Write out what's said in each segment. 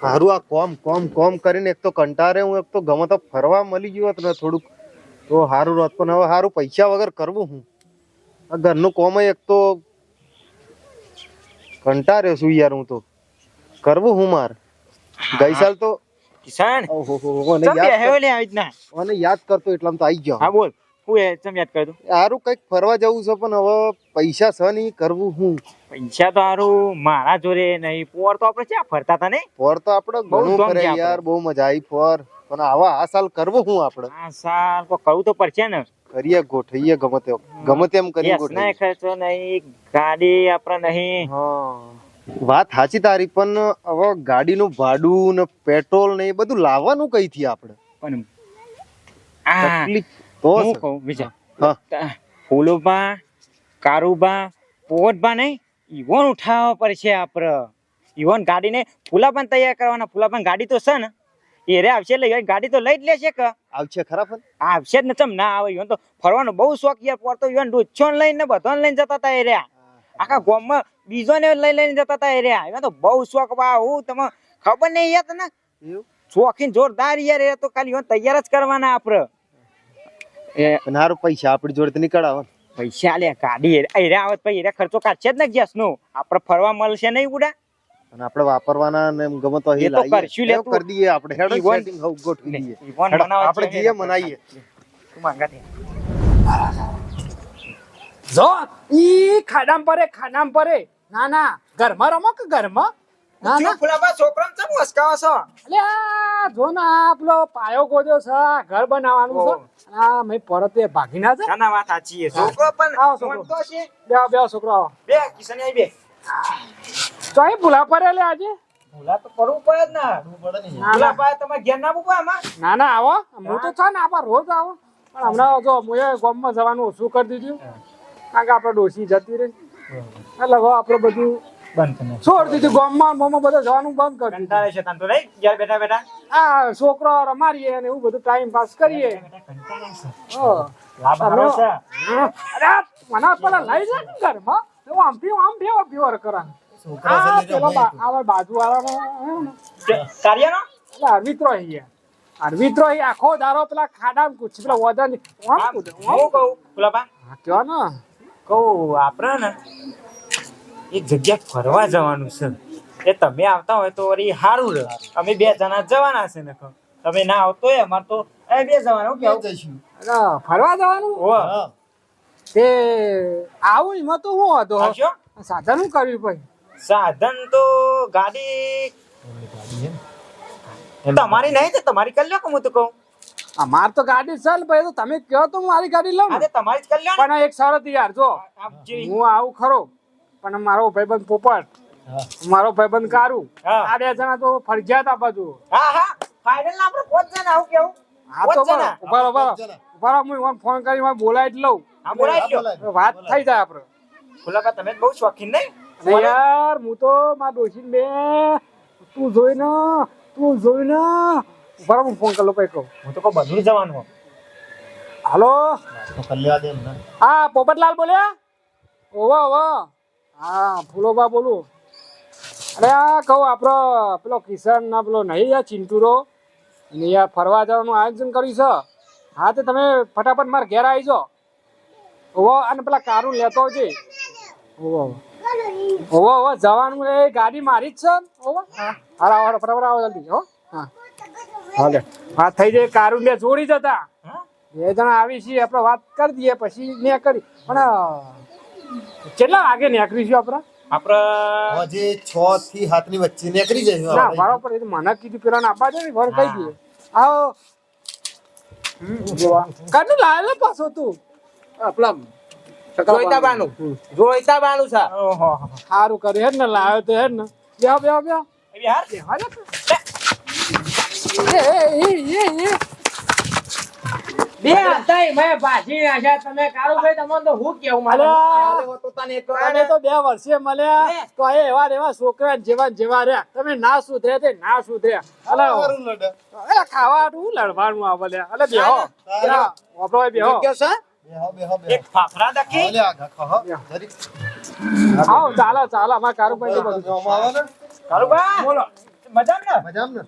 હારું આ કોમ કોમ કોમ કરીને એક તો કંટાળે હું, એક તો ગમે તો ફરવા મળી ગયો હોત ને થોડુંક તો હારું હોત, પણ હવે હારું પૈસા વગર કરવું હું. આ ઘરનું કોમ એક તો કંટાળ્યો છું યાર. હું તો કરવું હું માર. ગઈ સાલ તો કિશન ઓહો ચમ બેહ્યો લે આવી ના મને યાદ કરતો એટલામાં તો આવી ગયો. હા બોલ હું એ ચમ યાદ કર્યો હારું કઈક ફરવા જવું છે, પણ હવે પૈસા છે નહીં, કરવું હું. પૈસા તો હારું મારા જોડે નહીં. પોર તો આપણે ક્યાં ફરતા હતા ને ફોર તો આપણે બહુ ઘણું ધૂમ ફરે છે આપણે. યાર, બહુ મજા આવી ફોર, પણ આવા આ સાલ કરવું હું આપણે. આ સાલ કોઈ કરવું તો પડશે ને. કરીએ ગોઠવીએ ગમે તેમ કરી યસ ના ખર્ચો નહીં, ગાડી આપણે નહીં. હા વાત સાચી તારી, પણ હવે ગાડીનું ભાડું ને પેટ્રોલ ને એ બધું લાવવાનું કઈથી આપણે? પણ આ તકલીફ તો હું છે. કહું બીજા હા ફૂલોબા કારુબા પોવતબા નહીં ઈવોન ઉઠાવવા પડશે આપણે. ઈવોન ગાડી ને ફૂલાબા તૈયાર કરવાના. ફૂલાબા ગાડી તો છે ને, એ રે આવશે એટલે ગાડી તો લઈ જ લેશે કે આવશે ખરા પણ આવશે જ ને. ચમ ના આવે? ઈવોન તો ફરવાનો બહુ શોખ યાર. પોર તો ઈવોન ડોચ્છો લઈને બધાને લઈને જતા હતા એ રહ્યા. આખા ગામમાં બીજો ને લઈને જતા હતા એ રહ્યા. ઈવોન તો બહુ શોખ. બા હું તમે ખબર નહીં યાર તને એવું શોખીન જોરદાર યાર. એ તો ખાલી ઈવોન તૈયાર જ કરવાના આપણે. પણ હારું પૈસા આપણી જોડે તો નીકળાવે ને. પૈસા લે ગાડી એ આવત પછી એ ખર્ચો કાઢશે જ ને ગેસ નો. આપણે ફરવા મળશે નહીં બુડા. અને આપણે વાપરવાના ને એમ ગમે તો એ તો કરશું લે તું. કરી દઈએ આપણે. હેડો ઈવોન- સેટિંગ હવ ગોઠવી દઈએ. ઈવોન હેડો, બનાવવા આપણે છે જઈએ ને. મનાઈએ. તું માંગા દે. જો ઈ ખાડામ પરે ના ના ઘરમાં રમો કે ઘરમાં ના ના ફૂલાબા છોકરાને ચમ વસકાવો છો? અલ્યા જો ને આ પેલો પાયો ગોદ્યો છે આ ઘર બનાવવાનું છે અને આ મેં પરતે ભાગી ના જાય. ના ના વાત સાચી છે. છોકરો પણ આવો છોકરો. મોટો છે. બે છોકરો આવો બે કિશન આઈ બે. તો અહીં ભૂલા પડે લે આજે ભૂલા તો પડવું પડે જ ને. ના ના ભૂલાબા તમારે ઘેર ના પૂછો આમાં. ના ના આવો હું તો છે ને આપા રોજ આવો પણ હમણાં જો મુએ ગામમાં જવાનું ઓછું કરી દીધું કારણ કે આપણે ડોસી જતી રહી એટલે હવે આપણે બધું બંધ કરી છોડી દીધું ગામમાં બધા જવાનું બંધ કરી દીધું. કંટાળે છે તને તો નહીં ઘેર બેઠા બેઠા. આ છોકરો રમાડીએ અને એવું બધું ટાઈમ પાસ કરીએ. હા. લાભ હારો છે. અરે મને પેલા લઈ જાય ને ઘરમાં હું આમ ફેવર કરા આ પેલો આ બાજુવાળાનો કાર્યનો એટલે અરવિત્રો આખો દારો પેલા ખાડા કૂચ પેલા વજન આમ કૂદે હું કહું ભૂલાબા કયો ને કહું આપણે ને એક જગ્યા ફરવા જવાનું છે. એ તમે આવતા હોય તો વળી સારું રહે. અમે બે જણા જવાના છે ને કહો. તમે ના આવતો હોય અમારે તો એ બે જવાના. હું કેવું? અરે ફરવા જવાનું ઓહો. તે આવું એમાં તો શું હતો આવશો? સાધન શું કર્યું પછી સાધન તો ગાડી તમારી નહીં તે તમારી કરી લો કે હું તો કહું. અમાર તો ગાડી ચાલ ભાઈ તો તમે કહો તો હું મારી ગાડી લઉં હા ને. તે તમારી જ કરી લો ને. પણ એક શરત યાર જો આપ જે- હું આવું ખરો પણ મારો ભાઈબંધ પોપટ મારો ભાઈબંધ કારું હા. આ બે જણા તો ફરજિયાત આપવા જુઓ. હા હા ફાઇનલ ના આપણે પહોંચ જણા. આવું કેવું? હા તો પહોંચ જણા. ઉભા રહો હું ઈવોને ફોન કરી ઈવોને બોલાવી જ લઉં હા બોલાવી લ્યો. વાત થઈ જાય આપણે. ભૂલાબા તમે બહુ શોખીન નહીં? અરે યાર હું તો મારા ડોશીને બે તું જોઈને ઉભા રહો હું ફોન કરી લઉં કઈ કહું. હું તો કહું બધું જવાનું. હાલો હા પોપટલાલ બોલ્યા ઓવા હા ફૂલોબા બોલું. અરે આ કહું આપણો પેલો કિશન ના પેલો નહીં યાર ચિંટુરો અને યાર ફરવા જવાનું આયોજન કર્યું છે. હા તો તમે ફટાફટ મારા ઘેર આવી જાઓ. ઓવો અને પેલા કારું લેતો આવજે. ઓવો જવાનું એ ગાડી મારી જ છે ઓવો. હા આવો ફટાફટ આવો જલ્દી હો. હા હાલે વાત થઈ જાય કારું લે જોડી જતા હા? બે જણા આવી છીએ આપણે વાત કરી દઈએ પછી ને કરી પણ કેટલા વાગે નીકળીશું આપણે આપણે હજી 6 થી 7 ની વચ્ચે નીકળી જઈશું ના આપણે. બરાબર એ તો મને કીધું પેલા આપવા દે ને ઘર કહી દઈએ આવો કાનું લાયેલો પાછો તું આપલા જોઈતા બાનું છે. ઓહો. સારું કર્યું હેડ ને લાવ્યો તો હેડ ને બેહો એવી હાર? બેહવા દે. બે હતા મેં ભાજી નાખ્યા. તમે કારુભાઈ તમને તો હું કેવું મારે અલ્યા. તો તને એક તમે તો 2 વર્ષે મળ્યા તો એ એવા છોકરા જેવા રહ્યા તમે ના સુધર્યા તે ના સુધર્યા અલા ખાવાનું લડવાનું આવે લે અલે બેહો વાપરો બેહો એક ફાફડા દખી. આવો ચાલો અમાર કારુભાઈ તો બધું કારુબા બોલો. મજામ ને મજામ ને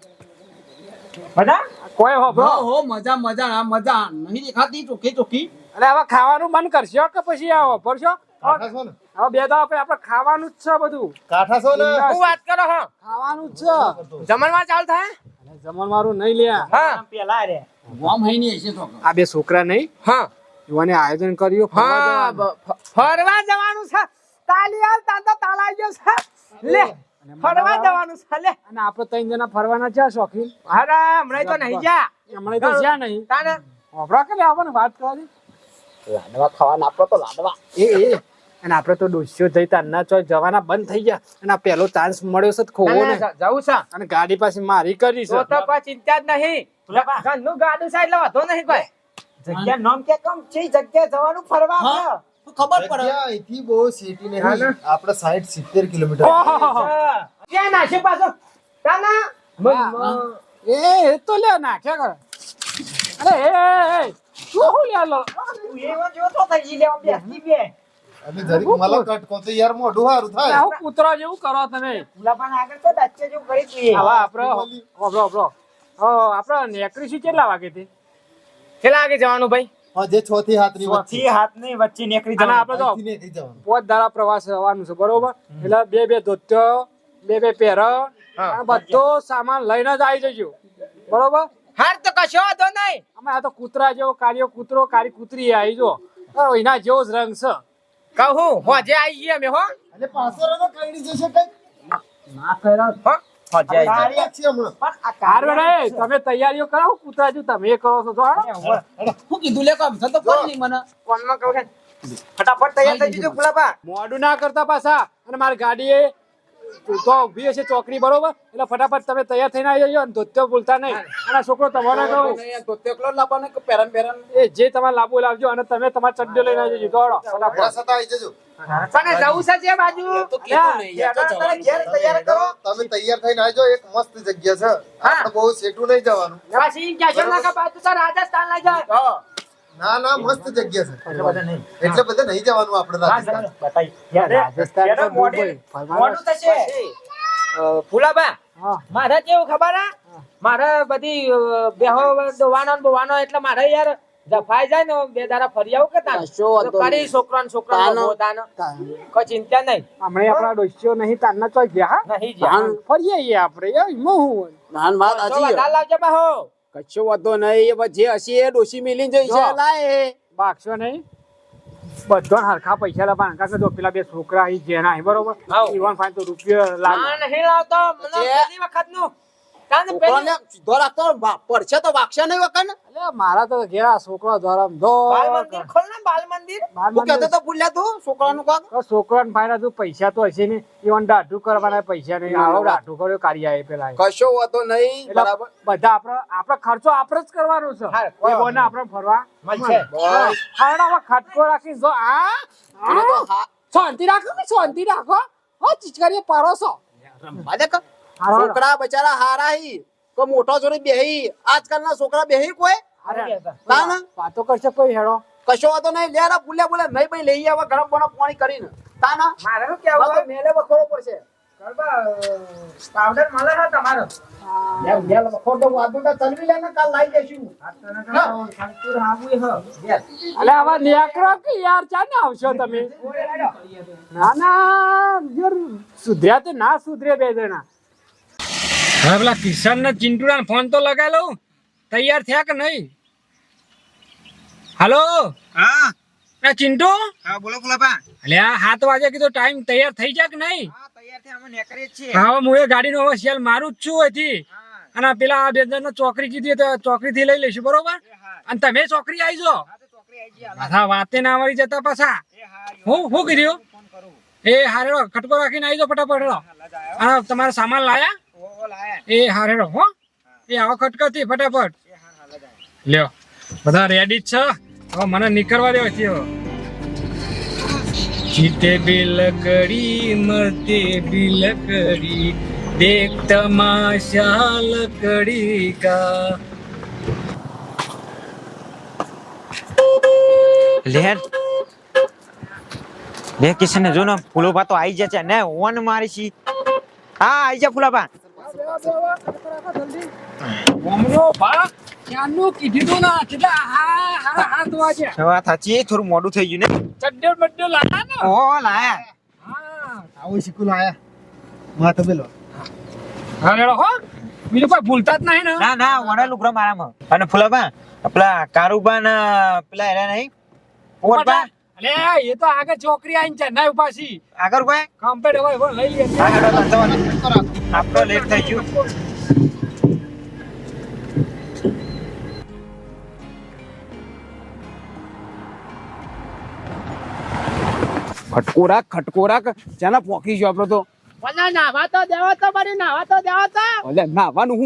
મજામ કોઈ હોભળો હો મજા મજા આ મજા નહીં દેખાતી ચોખ્ખી ચોખ્ખી અરે હવે ખાવાનું બંધ કરશો કે પછી આવો પડશો કાઠા છો ને હવે બે દાવ આપણે ખાવાનું જ છે બધું કાઠા છો ને શું વાત કરો હો ખાવાનું જ છે જમણવાર ચાલુ થાય અને જમણવારું નહીં લ્યા હા પેલા રે ગોમ હઈ ની હશે તો આ બે છોકરા નહીં હા યુવાને આયોજન કર્યું હા ફરવા જવાનું છે તાલિયાલ તાંતો તાલાઈ ગયો છે લે ફરવા જવાનું છે લે અને આપણે ત્રણ જણા ફરવાના છે શોખીન અરે હમણાં તો નહીં જા હમણાં તો જ્યાં નહીં તાને હોભળો કે આપણને વાત કરવાની લાડવા ખાવાના આપડો તો લાડવા એ અને આપણે તો ડોસ્યો જઈ તારના ચોય જવાના બંધ થઈ ગયા અને આ પહેલો ચાન્સ મળ્યો છે તો ખોવો ને જવું છે અને ગાડી પાછી મારી કરી તો છે તો કોઈ ચિંતા જ નહીં ઘરનું ગાડું છે એટલે વાંધો નહીં કોઈ જગ્યા નામ કે કમ છે જગ્યા જવાનું ફરવા હા ખબર પડે જગ્યા અહીંથી બહુ સિટી નહીં આપણે 60-70 કિલોમીટર ક્યાં નાશે પાછો તાના એ તો લે નાખ્યા કર અરે એ શું લે લો એવો જોતો થઈ લે બેસી બે અને જરીક મલા કટકો તો યાર મોઢું હારું થાય આવું કૂતરો જેવું કરો તમે ગુલાબાન આગળ તો દચ્ચે જો કરી દઈએ હવે આપણે હોભળો આપણે નેકરીશું કેટલા વાગે થી કેટલા વાગે જવાનું ભાઈ જે 6 થી 7 ની વચ્ચે થી હાથ ની વચ્ચે નીકળી અને જવાનું આપણે તો અહીંથી નહીં જવાનું પોત દાડા પ્રવાસ જવાનું છે બરોબર એટલે બે ધોત્યો બે પહેર અને બધો સામાન લઈને જ આવી જજો બરોબર હાર તો કશો વાંધો નહીં અમે આ તો કૂતરા જેવો કાળિયો કૂતરો કાળી કૂતરી આવી જો એના જેવો જ રંગ છે કહું હોજે આવી ગયા અમે હો અને પાછો રનો કઈડી જશે કઈ ના કર્યા હો હોજે આવી ગયા તારી છે હમણાં પણ આ હારું રે તમે તૈયારીઓ કરાવો કૂતરા જો તમે કરો છો તો હાલો. હું કીધું લે કામ તો ફોન નહીં મને ફોનમાં કહું છે ફટાફટ તૈયાર થઈ જજો ગુલાબા મોડું ના કરતા પાછા અને મારી ગાડી એ તો ઉભી હશે ચોકડી બરોબર એટલે ફટાફટ તમે તૈયાર થઈને આવી જજો અને ધોત્યો ભૂલતા નહીં અને છોકરો તમારે કહું તો તેકલો લાવવાનો કે પેરન પેરન એ જે તમારે લાવવું લાવજો અને તમે તમારા ચડ્ડો લઈને આવી જજો દોડો પેલા ફટાફટ સતા આવી જજો તને જવું છે જે બાજુ તો કીધું નહીં યાર તો જવાનું ઘેર તૈયાર કરો તમે તૈયાર થઈને આવજો એક મસ્ત જગ્યા છે આપણે બહુ સેટું નહીં જવાનું પછી કેશો ના કે બાજુ તો રાજસ્થાન લઈ જાય ના ના મસ્ત જગ્યા છે એટલે બધા નહીં એટલે બધા નહીં જવાનું આપણે રાજસ્થાન બતાઈ યાર રાજસ્થાન તો મોડું ફરવાનું. મોડું થશે ફુલાબા હા મારે કેવું ખબર હે મારે બધી બેહો દોવાનો ને બોવાનો એટલે મારે યાર જફાઈ જાય ને બે દાડા ફરી આવું કે તાન તો કરી છોકરાનો બોતાનો કોઈ ચિંતા નહીં હમણાં આપણા ડોસ્યો નહીં તારના ચોય ગયા હા નહીં જ્યાં ફરીએ ઈએ આપણે એમાં હું નાન વાત તો સાચી વધારે લાવજો બાહો કચ્છો વાતો નહીં એ જે હશે એ ડોશી મિલી જઈ છે જો. લાય બાગશો નહીં બધો હરખા પૈસા લાવવાના કારણ કે જો પેલા બે છોકરા અહીં જેના અહીં બરોબર હાઉ. ઈવન ફાઈન તો રૂપિયા લાગે આ નહીં લાવતો મને જે- પહેલી વખત નું તાન છોકરાને સીધો રાખતો પડશે તો વાગશે નહીં વખત એટલે મારા તો ઘેરા છોકરા દ્વારા બાલ મંદિર ખોલ ને બાલ મંદિર હું કહેતો તો ભૂલ્યા તું છોકરાનું કાક છોકરા ને ફાઈન તું પૈસા તો હશે ને ઈવન દાઢું કરવાના પૈસા નહીં આવો દાઢું કર્યો કાઢી આવે પેલા કશો વાતો નહીં એટલે બરાબર બધા આપણે ખર્ચો આપણે જ કરવાનો છે હા, કોઈ એ બોને આપણે ફરવા મળશે બસ. હારડામાં ખટકો રાખી જો એને તો હા શાંતિ રાખો કે શાંતિ રાખો હો ચીચકારીએ પારો છો રમવા દે કાક. છોકરા બચારા હારા હી કોઈ મોટો જોડે બેહી આજકાલના છોકરા બેહી કોઈ ના ના વાતો કરશે કોઈ હેડો કશો વાતો નહીં લે રા ભૂલ્યા ભૂલ્યા નહીં ભાઈ લઈ આવા ગરમ બરમ પાણી કરીને તા ના મારે શું કેવું બાપા મેલે બખોડો પડશે પાવડર મળે છે તમારો લે લે બખોડો વાદું ચલવી લે ને કાલ લાઈ જઈશું અલે આવા નેકરો કે યાર ચાને આવશો તમે ના ના યાર સુધર્યા તો ના સુધરે બે જણા હવે પેલા કિશન ને ચિંટુડા ફોન તો લગાવી લઉં તૈયાર થયા કે નહીં હાલો હા એ ચિંટુ હા બોલો ગુલાબા અલ્યા 7 વાગે કીધું ટાઈમ તૈયાર થઈ જાય કે નહીં હા તૈયાર થઈ અમે નીકળીએ જ છીએ હા હું એ ગાડીનો હવે સેલ મારું જ છું અહીંથી અને પેલા આ બે જણને ચોકરી કીધી તો ચોકરી થી લઈ લઈશું બરોબર અને તમે ચોકરી આવી જાઓ હા વાતે ના વળી જતા પાછા હું કીધું એ હારેડો ખટકો રાખીને આવી જાઓ ફટાફટ હેડો અને તમારો સામાન લાયા એ હારેડો હો એ આવો ખટકાથી ફટાફટ લ્યો બધા રેડી જ છે હવે મને નીકળવા દેવો છે જીતે બિલકડી મરતે બિલકડી દેખ તમાશા લકડી કા લેર લે કિશન જો ને ફૂલોબા તો આવી જાય છે ને ઓન મારી છી હા આવી જા ફૂલાબા ગમનો બા ક્યાંનું કીધું તું ના કેટલા હાથ વાગ્યા વાત સાચી, થોડું મોડું થઈ ગયું ને. ચડ્ડો બડ્ડો લાયા ને ઓ લાયા. હા આવું શીખું આયા માં તમે લો હા રેડો હો બીજું કોઈ ભૂલતા જ નહીં ને ના ના વડા લુગડા મારામાં. અને ફુલાબા પેલા કારુબા ના પેલા એના નહીં પોરબા અલે એ તો આગળ ચોકરી આઈને ચેન્નાઈ ઉપાસી આગળ ભાઈ કમ્પ્લીટ હવે લઈ લે હા હેડો વાંધો આપણો લેટ થઈ ગયું. ખટકોરાક જેના પોકી ગયો આપડે તો ઓલા નાવા તો દેવો તો મારી નાવા તો દેવો તો એટલે નાવાનું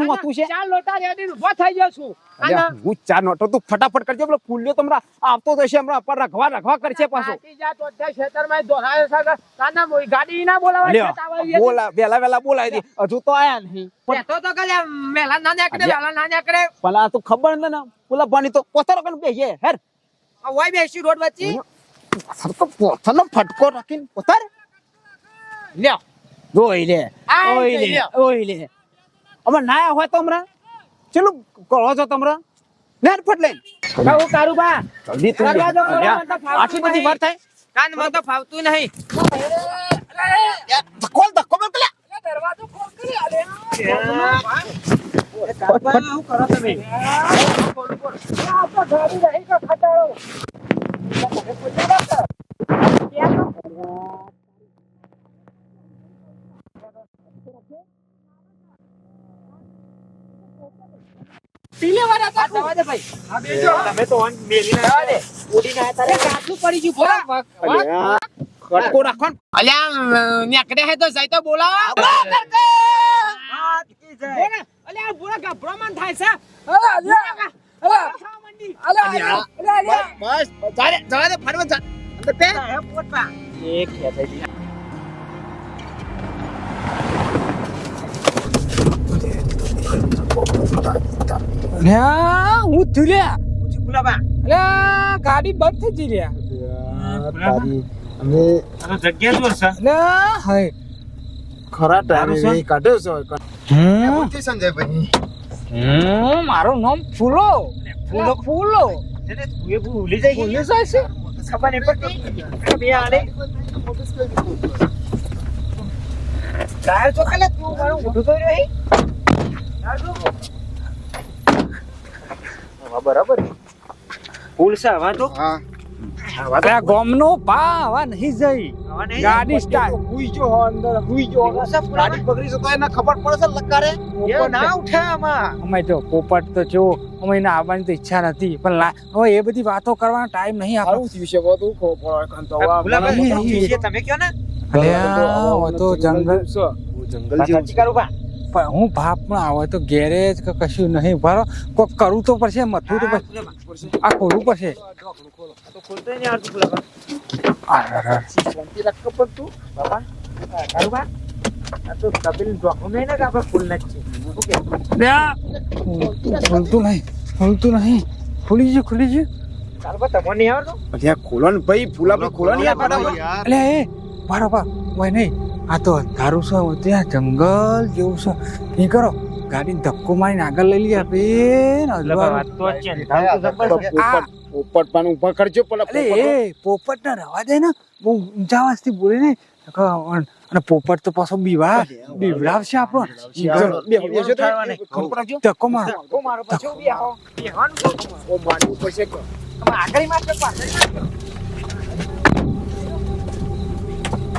હતું છે ચાર લોટા રેડી ઉભો થઈ ગયો છું અલ્યા, હું ચા નોટો તું ફટાફટ કરજે પેલો ફૂલ્યો તમને આવતો તો છે હમણાં પર રખવા કરશે પાછો આટી જા તો તે ખેતરમાં દોરાયો છે તાના મોઈ ગાડી ના બોલાવા છે બોલા વેલા બોલાવી દે હજુ તો આયા નહીં તો કલે મેલા ના નીકળે પણ આ તો ખબર ન ને પેલા પાણી તો પોતાનો કન બેહે હેર ઓય બેસી રોડ વચ્ચે સર તો પોતાનો ફટકો રાખીને પોતાર લ્યો જોઈ લે ઓઈ લે અમે નાયા હોય તો હમણાં ચેલું કરો છો તમરા નેર ફટ લઈને કહું કારુબા જલ્દી તું લગા દો, અલ્યા, મને તો ફાવતું આટલી બધી નહીં. વાર થાય કાન મને તો ફાવતું નહીં ધક્કો મેં પેલા દરવાજો ખોલ કરી આલે શું કરો તમે? આ તો ગાડી નહીં કે ખટાડો પીલે વાળા આ દવા દે ભાઈ આ બેજો તમે તો ઓન મેલી ના દવા દે ઉડીને આયા તારે કાચું પડી ગયું બોલા અલ્યા, ખટકો રાખો ને. અલ્યા નીકળે હે તો જાય તો બોલાવા અલ્યા બોલા ગભરો મન થાય છે બસ જવા દે ફરવા જા અંદર પે એક ખેંચાઈ દી. હું થુલ્યા ફુલાબા અલ્યા ગાડી બંધ થઈ ગઈ લ્યા અમે તમે જગ્યા જોર છે. અલ્યા હાય ખરા ટાઈમે કાઢ્યો છે સંજયભાઈ મારું નામ ફૂલો ફૂલો એટલે તું એ ભૂલી જાય કે ભૂલી જાય છે ખબર નહીં પડતી. બે આલે ટાયર તો ખાલી તું મારું મોઢું તો રહ્યો બરાબર ફૂલ છે હવા તો અરે ગોમનો પા હવા નહીં જઈ ગાડી સ્ટાર્ટ હુઈ જો અંદર હુઈ જો ગાડી પકડી તો એને ખબર પડશે લકારે એ ના ઉઠે આમાં. અમે તો પોપટ તો જો અમે એને આવવાની તો ઈચ્છા નથી પણ હવે એ બધી વાતો કરવાનો ટાઈમ નહીં આપણો આવું થયું છે બધું ખબર પડે તો ફુલાબા શું થયું છે તમે કયો ને અલ્યા હવે તો જંગલ સાચી કરું બા. પણ હું બાપ પણ આવે તો ગેરેજ કે કશું નહીં બરો કોક કરવું તો પડશે મથવું તો પડશે આ ખોલવું પડશે તો ખોલતો નહીં આવડતું ફુલાબા. શાંતિ રાખ પણ તું બાપા કરું બા. આ તો તપેલી ડોક્યુમેન્ટ ને કે આપણે ખોલના જ છે. ઓકે ખોલતું નહીં ખુલી ગયું ચાલ બા તમને નહીં આવડતું. અલ્યા ખોલો ને ભાઈ ફૂલા ખોલો ને ફટાફટ અલે એ બરાબર હોય નહીં આ તો અંધારું છે ત્યાં જંગલ જેવું છે એ કરો ગાડી ધક્કો મારીને આગળ લઈ લઈએ ફુલાબા વાત તો જ છે. ધામ તો જબરજસ્ત. પોપટ પાન ઉપર કરજો પેલા અરે એ પોપટ ના રવા દે ને બહુ ઊંચા અવાજથી બોલે ને અને પોપટ તો પાછો બીવડાવશે આપણો ધક્કો મારો મારો પછી ઊભી આવો. બેહવાનું છે. ઓ મારવું પડશે આમાં આગળ મારતો પાછળ મારતો.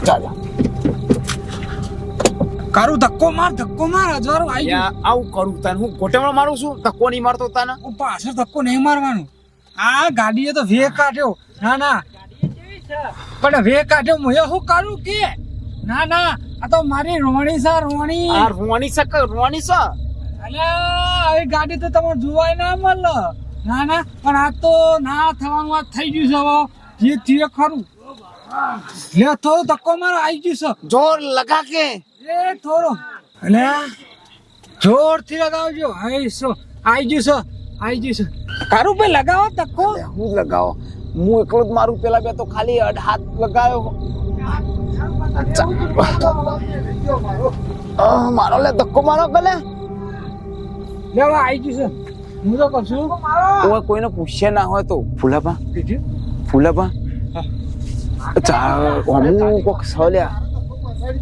ચાલો કારું ધક્કો માર હજારો આવી ગયું આવું કરું તાને હું ગોટેમાં મારું છું ધક્કો નહીં મારતો તાને હું પાછળ ધક્કો નહીં મારવાનું આ ગાડીએ તો વેગ કાઢ્યો ના પણ વેગ કાઢ્યો હું શું કરું કે ના આ તો મારી રોણી છે રોણી આ રોવાની છે અલ્યા આવી ગાડી તો તમારે જોવાય ના મળે ના પણ આ તો ના થવાનું વાત થઈ ગયું છે હવે જે થયું ખરું લે થોડો ધક્કો મારો આવી ગયું છે જોર લગા કે એ થોડો અલ્યા જોરથી લગાવજો આવી ગયું છે કારું ભાઈ લગાવો ધક્કો હું લગાવો હું એકલો જ મારું પેલા બે તો ખાલી હાથ લગાવ્યો મારો લે ધક્કો મારો કલે લેવા આવી ગયું છે હું તો કશું કોઈ કોઈને પૂછે ના હોય તો ફૂલાપા કોક સલ્યા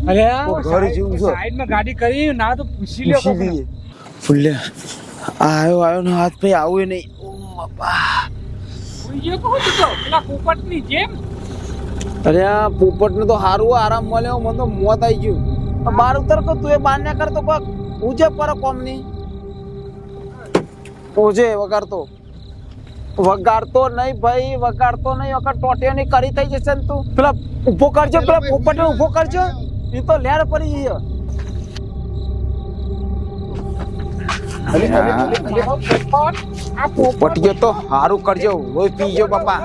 અરે ઘર જેવું છે. સાઈડમાં ગાડી કરી ના તો પૂછી લ્યો કોકને. ફૂલ્યા આયો ને હાથ ભાઈ આવું નહીં ઓ બાપા પૂછ્યો કહું છું તો પેલા પોપટની જેમ અરે આ પોપટ ને તો હારું આરામ મળ્યો મને તો મોત આવી ગયું બાર ઉતર કો તું એ બાર ના કરતો કોક ઉજે પર કોમ ની ઓજે વગાડતો નહીં ભાઈ વગાડતો નહીં વગર ટોટિયો ની કરી થઈ જશે ને તું પેલા ઉભો કરજો પેલા પોપટ ને ઉભો કરજો એ તો લેર પડી ગઈ પોપટ ગયો તો હારું કરજો રોજ પીજો બાપા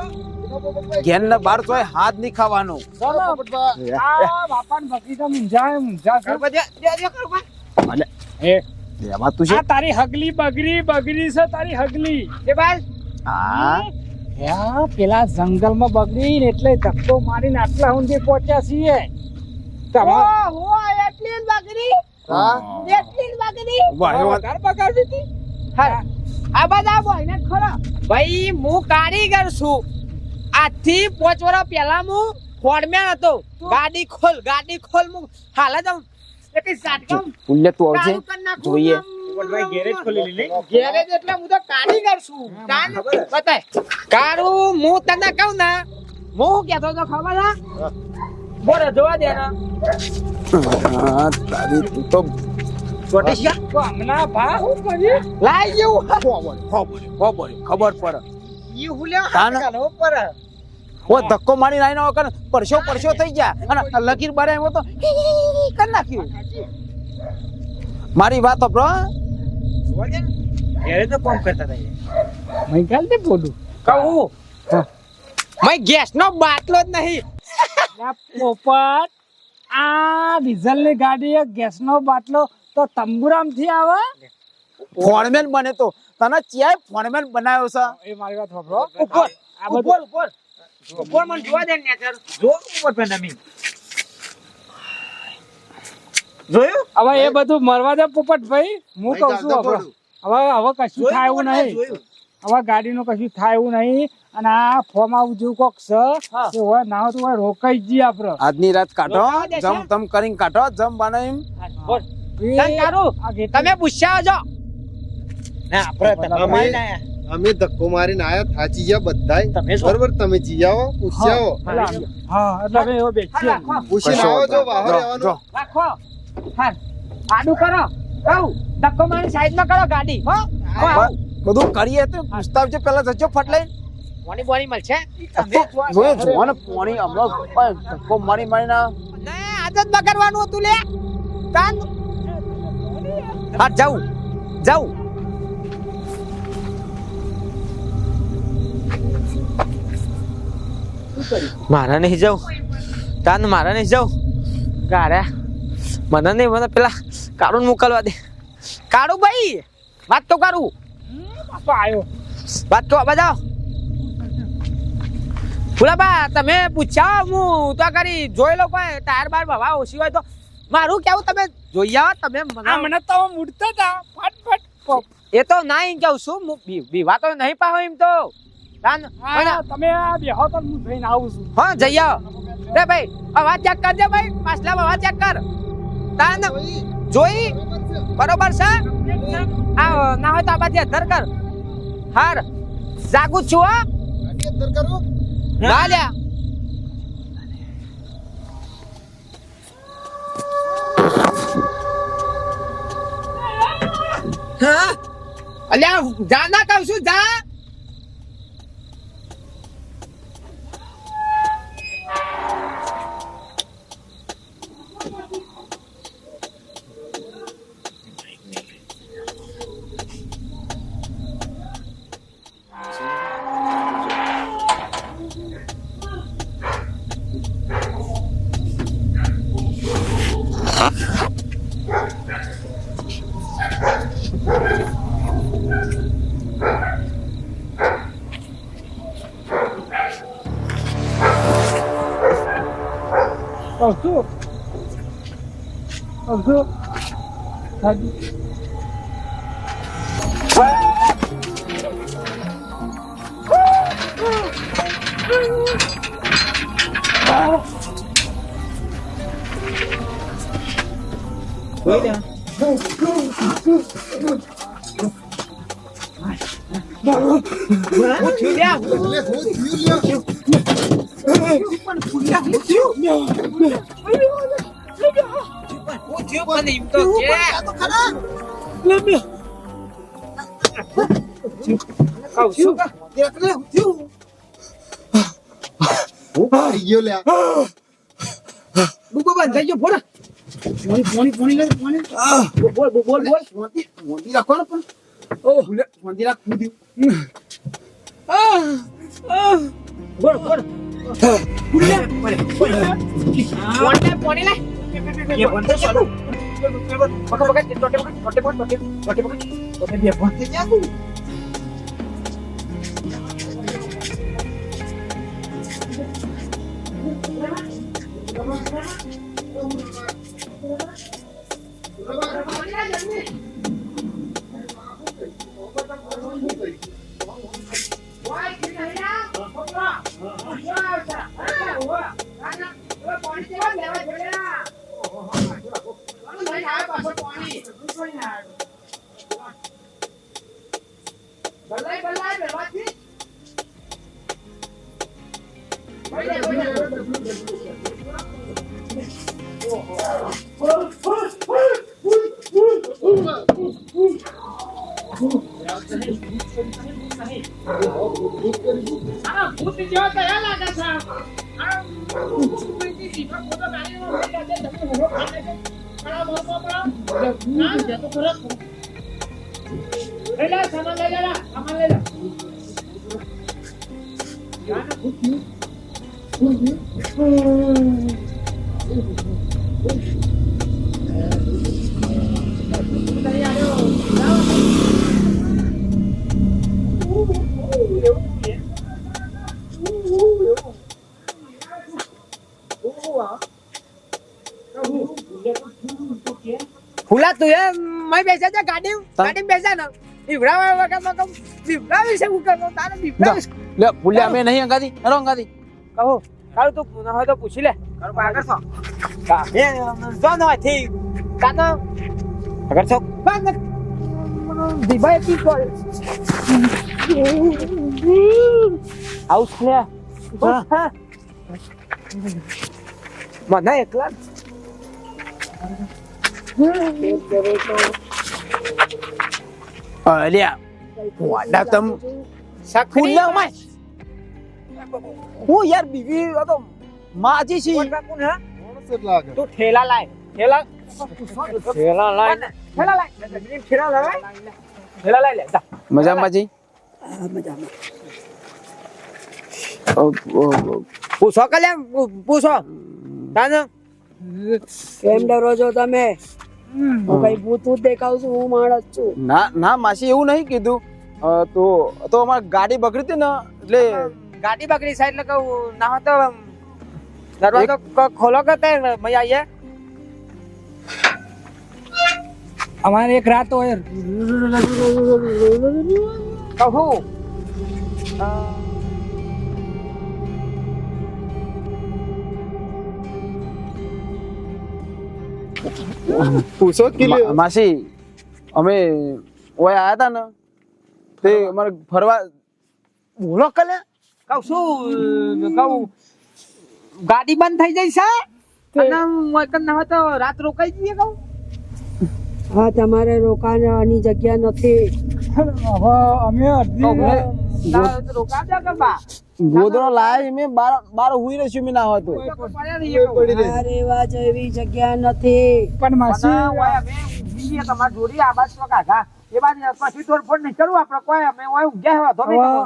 ઘેર ને બાર તોય હાથ નહીં ખાવાનો બાપા ને બકરી મુંજા એ દેવા તું છે આ તારી હગલી બગરી છે તારી હગલી કે ભાઈ હા પેલા જંગલમાં બગડી ને એટલે ધક્કો મારીને આટલા સુધી પહોંચ્યા છીએ એટલી બકરી વધારે બગાડી હતી આ બધા બોયને ખરો ભાઈ હું કારીગર છું આજથી 5 વર્ષ પહેલા હું ફોડમેન હતો ગાડી ખોલ હું હાલ જ એક ઝાટકમ પુલ્લે તું આવજે જોઈએ ગેરેજ ખોલી લે ગેરેજ એટલે હું તો કારીગર છું કાન બતાય કારું હું તને કહું ને હું કહેતો તો ખબર છે બોરે જોવા દે ને તારી તું તો હમણાં ભા હું કરી લાઈ જેવું ખબર પડે ઈ હુલ્યા તાન. કાનો પર ઓ ધક્કો મારી નાઈ નો કર પરસો થઈ ગયા અને લકીર બારે એમાં તો કરી નાખ્યું મારી વાત બ્રો ગેરેજ તો કામ કરતા હતા મેં કાલ તે બોલું કહું મેં ગેસ નો બાટલો જ નહીં પોપટ આ ડીઝલ ની ગાડી ગેસ નો બાટલો તો તંબુરામ થી આવે ફોર્મેન બને તો તને ચિયાય ફોર્મેન બનાવ્યો છે એ મારી વાત સાંભળો ઉપર આ બધું ઉપર મને જોવા દે ને નેચર જો ઉપર પેનામી જોયું હવે એ બધું મરવા દે પોપટ ભાઈ હું કઉ છું હવે કશું થાય એવું નહીં હવે ગાડીનું કશું થાય એવું નહીં અને આ ફોર્મ આવું જેવું કોક છે એ હોય ના હોય તો હોય રોકાઈ જઈએ આપડે આજની રાત કાઢો જમ તમ કરીને કાઢો જમ બનાવીમ બોલ કારું તમે પૂછ્યા છો ના આપણે અમે ધક્કો મારીને આયા થાચી ગયા બધાય તમે શું? બરોબર તમે જી આવો પૂછી આવો હા એટલે અમે એવો બેસીએ પૂછીને આવો જો બહાર આવવાનું રાખો હા આડું કરો કહું ધક્કો મારી સાઈડમાં કરો ગાડી હો બધું કરીએ તો પૂછતા આવજો પેલા જજો ફટ લઈને મોની બોની મળશે જોયે જોવાને પોણી હમણાં ધક્કો મારી મારીને ને આદત બગાડવાનું હતું લે કાન હા જાઉં મારા નહીં જાઉં તાન મારા નહીં જાઉં ગાર્યા મને નહીં મને પેલા કાળું મોકલવા દે કાળું ભાઈ વાત તો કરું પાછો આવ્યો વાત તો બજાવ ફુલાબા તમે પૂછ્યા હું તો કરી જોઈ લો કોઈ ટાયર બાર હવા ઓછી હોય તો મારું કેવું તમે જોઈ આવો તમે આ મને તો મૂડતા હતા ફટ એ તો ના એમ કહું છું હું બીવા તો નહીં પાહો એમ તો તાન તમે આ બેહો તો હું જઈને આવું છું હા જઈ આવો રે ભાઈ અવાજ ચેક કરજે ભાઈ પાછલા અવાજ ચેક કર તાન જોઈ બરોબર છે આ ના હોય તો આ બાજુ અધર કર હાર જાગું છું હા અંદર કરું ના લ્યા હા અલ્યા જા ના કહું છું જા કહું છું આવજો હાજી હું પડી ગયો લ્યા ડૂબો બંધ થઈ ગયો ફોડા પોણી લે પોણી બોલ બોલ બોલ બોલ મોતી રાખવાનો પણ ઓ મોતી રાખ કૂદ્યું બોલ બોલ પોણી લે એ બંધ ચાલુ પકડ ટોટે બે ફોન થઈ ગયા ફૂલા તું એ મય બેસે છે ગાડી બેસે ને બીવડાવા વગર તો કમ બીવડાવી છે હું કરતો તારે બીવડાવી લે ભૂલ્યા અમે નહીં અંગાતી હેરો અંગાતી કહો કાળું તું ન હોય તો પૂછી લે કાળું આગળ છો એ જો ન થી કાનો આગળ છો બંધ દીભાઈ કી કોલ આઉસ ને મને એકલા અલ્યા વાડા તમ સખુલ્લા માં હું યાર બીવી આ તો માજી છી કોણ હે માણસ જ લાગે તું ઠેલા લાય ઠેલા લાય ઠેલા લાય લે જા મજામાં જી પૂછો કલે પૂછો તાને કેમ ડરો છો તમે હું કઈ ભૂતું દેખાવ છું હું માણસ છું ના ના માસી એવું નહીં કીધું તો અમારી ગાડી બગડી હતી ને એટલે ગાડી બગડી છે એટલે કહું ના હોય તો દરવાજો ખોલો કે તે મય આઈએ અમારે એક રાત હોય કહું પૂછો કે માસી અમે ઓય આયા હતા ને તે અમારે ફરવા બોલો કલે કહું શું કહું ગાડી બંધ થઈ જાય છે અને મોકન ના હોય તો રાત રોકાઈ જઈએ કહું હા તમારે રોકાવાની જગ્યા નથી હવે અમે અડધી રોકાવજો કે બા ગોદડો લાય મેં બાર હુઈ રહ્યો મેં ના હતો મારે એવા જેવી જગ્યા નથી પણ માસી તમારી જોડી આ બાજુ કાકા એ બાજુ પછી તોડફોડ નહીં કરવું આપણે કોઈ અમે ઊંઘ્યા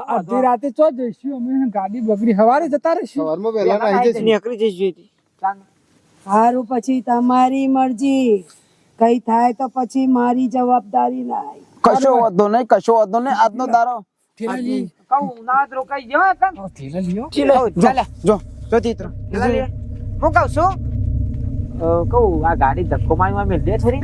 અડધી રાતે ચો જઈશું અમે ગાડી બગડી હવારે જતા રહીશું સવારમાં વહેલા આવી જશે નીકળી જઈશું સારું પછી તમારી મરજી કઈ થાય તો પછી મારી જવાબદારી નહીં કશો વાંધો નહીં આજનો દારો કહું ના રોકાઈ ગયો કન થેલા લ્યો જો ચિત્ર હું કહું છું કહું આ ગાડી ધક્કો મારી મેં દે થોડી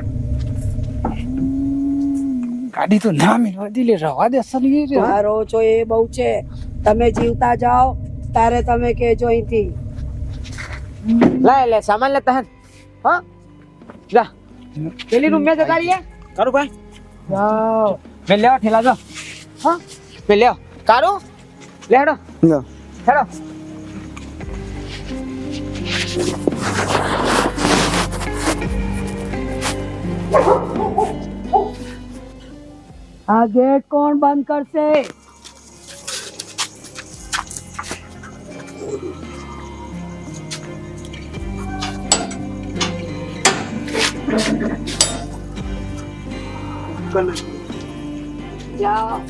ગાડી તો ના મિલવા દે લે રવા દે અસલ એ રે. મારો છો એ બહુ છે. તમે જીવતા જાઓ તારે તમે કેજો અહીંથી. લે સામાન લે તહન હા જા પેલી રૂમ માં જતા રહીએ કારું ભાઈ જાઓ. મેં લેવા ઠેલા જો હા મેં લેવા કારું લે હેડો હેડો આ ગેટ કોણ બંધ કરશે? જાઓ.